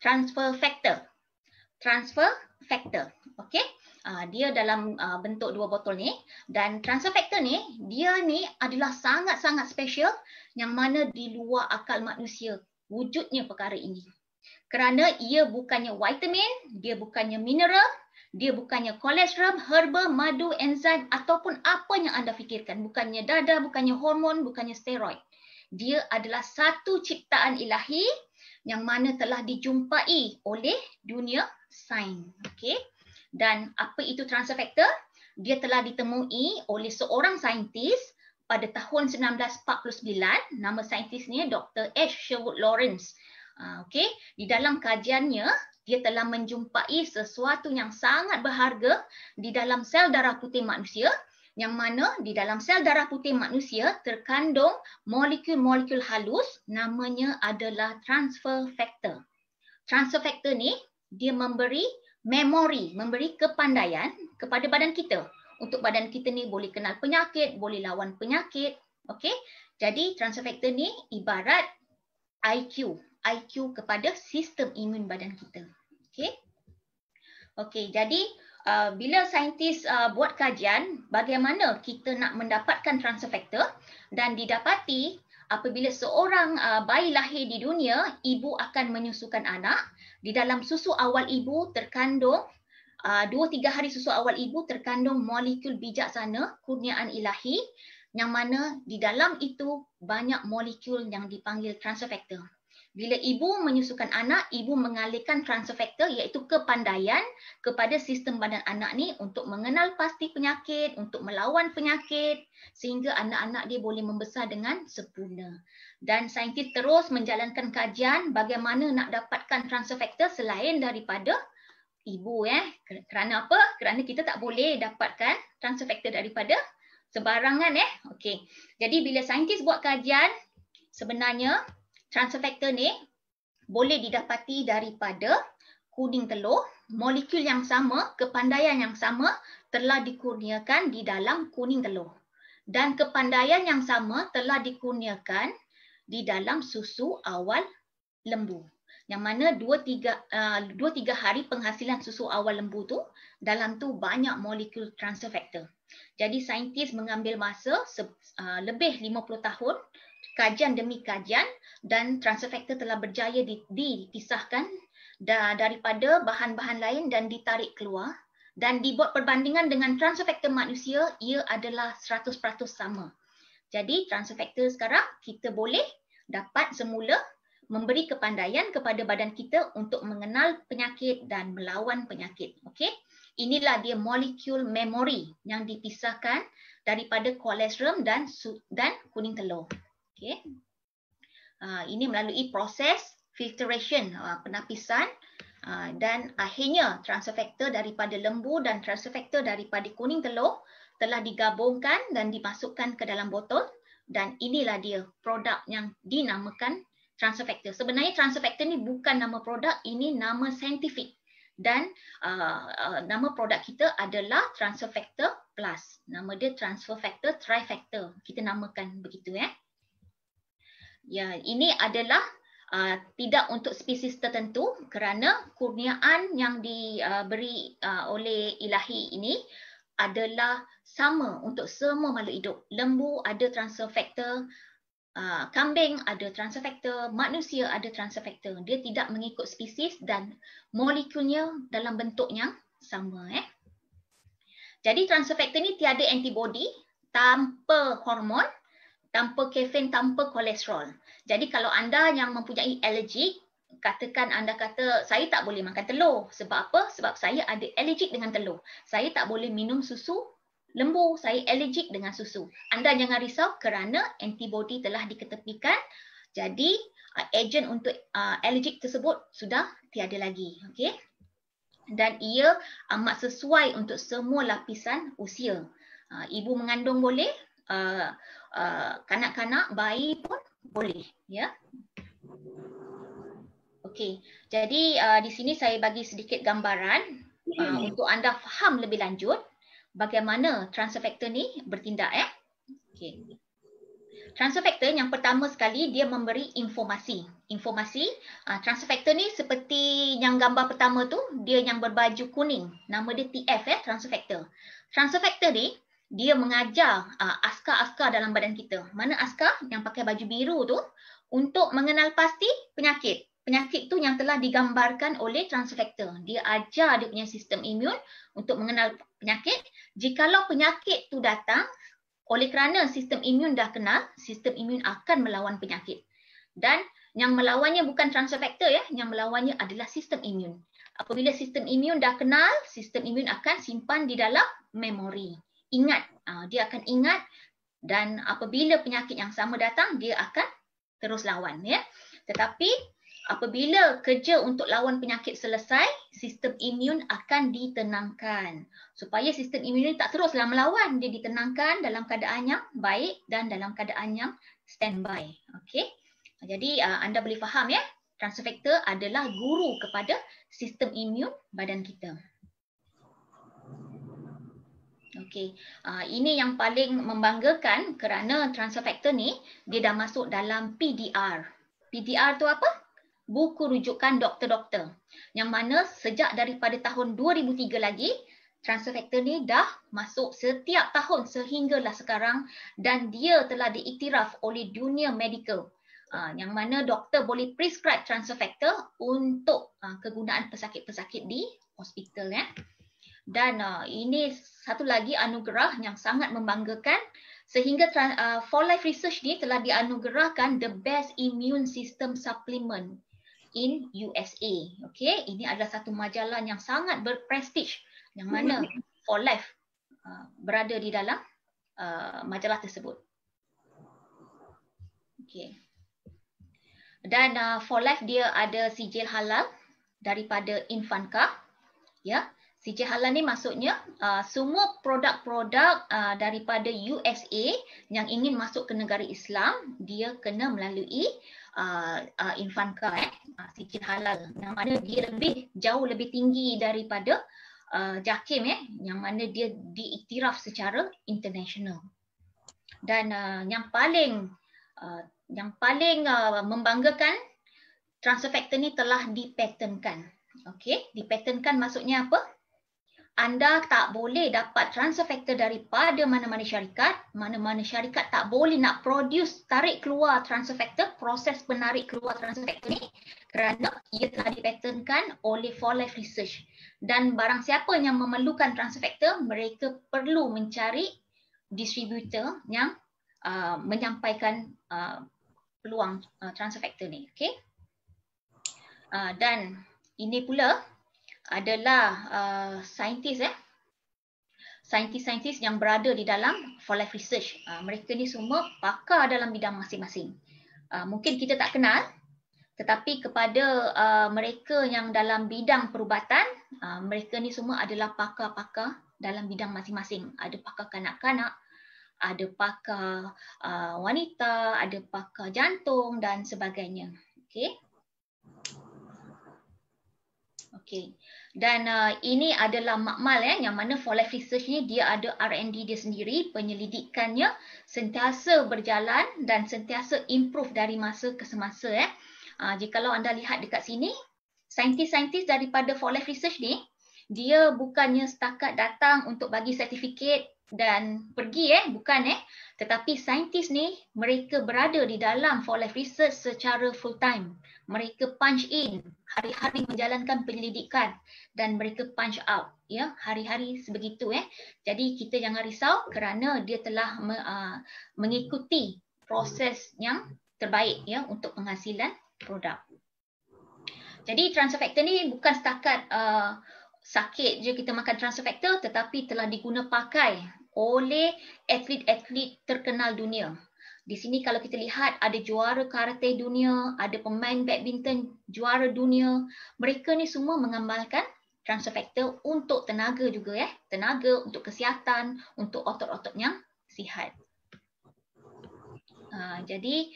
transfer factor. Transfer factor. Okey. Dia dalam bentuk 2 botol ni, dan transfer factor ni, dia ni adalah sangat-sangat special yang mana di luar akal manusia wujudnya perkara ini. Kerana ia bukannya vitamin, dia bukannya mineral, dia bukannya kolesterol, herba, madu, enzim ataupun apa yang anda fikirkan. Bukannya darah, bukannya hormon, bukannya steroid. Dia adalah satu ciptaan ilahi yang mana telah dijumpai oleh dunia sains. Okey. Dan apa itu transfer factor? Dia telah ditemui oleh seorang saintis pada tahun 1949. Nama saintisnya Dr. H. Sherwood Lawrence. Okey, di dalam kajiannya dia telah menjumpai sesuatu yang sangat berharga di dalam sel darah putih manusia, yang mana di dalam sel darah putih manusia terkandung molekul-molekul halus, namanya adalah transfer factor. Transfer factor ni dia memberi memori, memberi kepandaian kepada badan kita. Untuk badan kita ni boleh kenal penyakit, boleh lawan penyakit. Okey. Jadi transfer factor ni ibarat IQ kepada sistem imun badan kita. Okey. Okey, jadi bila saintis buat kajian bagaimana kita nak mendapatkan transfer factor, dan didapati apabila seorang bayi lahir di dunia, ibu akan menyusukan anak. Di dalam susu awal ibu terkandung 2-3 hari susu awal ibu terkandung molekul bijaksana kurniaan ilahi, yang mana di dalam itu banyak molekul yang dipanggil transfer factor. Bila ibu menyusukan anak, ibu mengalihkan transfer factor iaitu kepandaian kepada sistem badan anak ni untuk mengenal pasti penyakit, untuk melawan penyakit, sehingga anak-anak dia boleh membesar dengan sempurna. Dan saintis terus menjalankan kajian bagaimana nak dapatkan transfer factor selain daripada ibu. Kerana apa? Kerana kita tak boleh dapatkan transfer factor daripada sembarangan. Okey. Jadi bila saintis buat kajian, sebenarnya transfer factor ni boleh didapati daripada kuning telur. Molekul yang sama, kepandaian yang sama telah dikurniakan di dalam kuning telur. Dan kepandaian yang sama telah dikurniakan di dalam susu awal lembu. Yang mana 2-3 hari penghasilan susu awal lembu tu, dalam tu banyak molekul transfer factor. Jadi saintis mengambil masa lebih 50 tahun, kajian demi kajian, dan transfer factor telah berjaya dipisahkan daripada bahan-bahan lain dan ditarik keluar, dan dibuat perbandingan dengan transfer factor manusia, ia adalah 100% sama. Jadi transfer factor sekarang kita boleh dapat semula memberi kepandaian kepada badan kita untuk mengenal penyakit dan melawan penyakit. Okey. Inilah dia molekul memori yang dipisahkan daripada kolesterol dan kuning telur. Okey. Ini melalui proses filtration, penapisan, dan akhirnya transfer factor daripada lembu dan transfer factor daripada kuning telur telah digabungkan dan dimasukkan ke dalam botol, dan inilah dia produk yang dinamakan transfer factor. Sebenarnya transfer factor ni bukan nama produk, ini nama saintifik, dan nama produk kita adalah transfer factor plus. Nama dia transfer factor trifactor. Kita namakan begitu. Ya, ini adalah tidak untuk spesies tertentu, kerana kurniaan yang diberi oleh ilahi ini adalah sama untuk semua makhluk hidup. Lembu ada transfer factor, kambing ada transfer factor, manusia ada transfer factor. Dia tidak mengikut spesies dan molekulnya dalam bentuk yang sama. Jadi transfer factor ni tiada antibody, tanpa hormon, tanpa kafein, tanpa kolesterol. Jadi kalau anda yang mempunyai alergik, katakan anda kata saya tak boleh makan telur. Sebab apa? Sebab saya ada alergik dengan telur. Saya tak boleh minum susu lembu, saya alergik dengan susu. Anda jangan risau kerana antibody telah diketepikan. Jadi ejen untuk alergik tersebut sudah tiada lagi. Okey. Dan ia amat sesuai untuk semua lapisan usia. Ibu mengandung boleh, kanak-kanak, bayi pun boleh, ya. Okey. Jadi di sini saya bagi sedikit gambaran untuk anda faham lebih lanjut bagaimana transfer factor ni bertindak. Okey. Transfer factor yang pertama sekali dia memberi informasi. Transfer factor ni seperti yang gambar pertama tu, dia yang berbaju kuning. Nama dia TF transfer factor. Transfer factor ni dia mengajar askar-askar dalam badan kita. Mana askar yang pakai baju biru tu untuk mengenal pasti penyakit. Penyakit tu yang telah digambarkan oleh transfer factor. Dia ajar dia punya sistem imun untuk mengenal penyakit. Jikalau penyakit tu datang, oleh kerana sistem imun dah kenal, sistem imun akan melawan penyakit. Dan yang melawannya bukan transfer factor yang melawannya adalah sistem imun. Apabila sistem imun dah kenal, sistem imun akan simpan di dalam memori. Ingat, dia akan ingat, dan apabila penyakit yang sama datang, dia akan terus lawan Tetapi apabila kerja untuk lawan penyakit selesai, sistem imun akan ditenangkan. Supaya sistem imun ini tak teruslah melawan, dia ditenangkan dalam keadaan yang baik dan dalam keadaan yang standby. Okey. Jadi anda boleh faham transfer factor adalah guru kepada sistem imun badan kita. Okey. Ini yang paling membanggakan kerana transfer factor ni dia dah masuk dalam PDR. PDR tu apa? Buku rujukan doktor-doktor. Yang mana sejak daripada tahun 2003 lagi, transfer factor ni dah masuk setiap tahun sehinggalah sekarang, dan dia telah diiktiraf oleh dunia medical. Yang mana doktor boleh prescribe transfer factor untuk kegunaan pesakit-pesakit di hospital Dan ini satu lagi anugerah yang sangat membanggakan, sehingga For Life Research ni telah dianugerahkan the best immune system supplement in USA. Okay, ini adalah satu majalah yang sangat berprestij, yang mana For Life berada di dalam majalah tersebut. Okay. Dan For Life dia ada sijil halal daripada Infanca. Sijil halal ni maksudnya semua produk-produk daripada USA yang ingin masuk ke negara Islam, dia kena melalui Infanca sijil halal, yang mana dia jauh lebih tinggi daripada JAKIM yang mana dia diiktiraf secara international. Dan yang paling membanggakan, transfer factor ni telah dipatenkan. Okey, dipatenkan maksudnya apa? Anda tak boleh dapat transfer factor daripada mana-mana syarikat tak boleh nak produce, tarik keluar transfer factor, proses penarik keluar transfer factor ni, kerana ia telah dipatenkan oleh For Life Research. Dan barang siapa yang memerlukan transfer factor, mereka perlu mencari distributor yang menyampaikan peluang transfer factor ni. Okay? Dan ini pula adalah saintis yang berada di dalam For Life Research. Mereka ni semua pakar dalam bidang masing-masing. Mungkin kita tak kenal, tetapi kepada mereka yang dalam bidang perubatan, mereka ni semua adalah pakar-pakar dalam bidang masing-masing. Ada pakar kanak-kanak, ada pakar wanita, ada pakar jantung dan sebagainya. Okey. Okey. Dan ini adalah makmal yang mana For Life Research ni dia ada R&D dia sendiri, penyelidikannya sentiasa berjalan dan sentiasa improve dari masa ke semasa jikalau anda lihat dekat sini, saintis-saintis daripada For Life Research ni, dia bukannya setakat datang untuk bagi sertifikat dan pergi bukan tetapi saintis ni mereka berada di dalam For Life Research secara full time. Mereka punch in, hari-hari menjalankan penyelidikan, dan mereka punch out hari-hari sebegitu Jadi kita jangan risau kerana dia telah mengikuti proses yang terbaik untuk penghasilan produk. Jadi transfer factor ni bukan setakat sakit je kita makan transfer factor, tetapi telah diguna pakai oleh atlet-atlet terkenal dunia. Di sini kalau kita lihat ada juara karate dunia, ada pemain badminton juara dunia. Mereka ni semua mengamalkan transfer factor untuk tenaga juga tenaga, untuk kesihatan, untuk otot-otot yang sihat. Jadi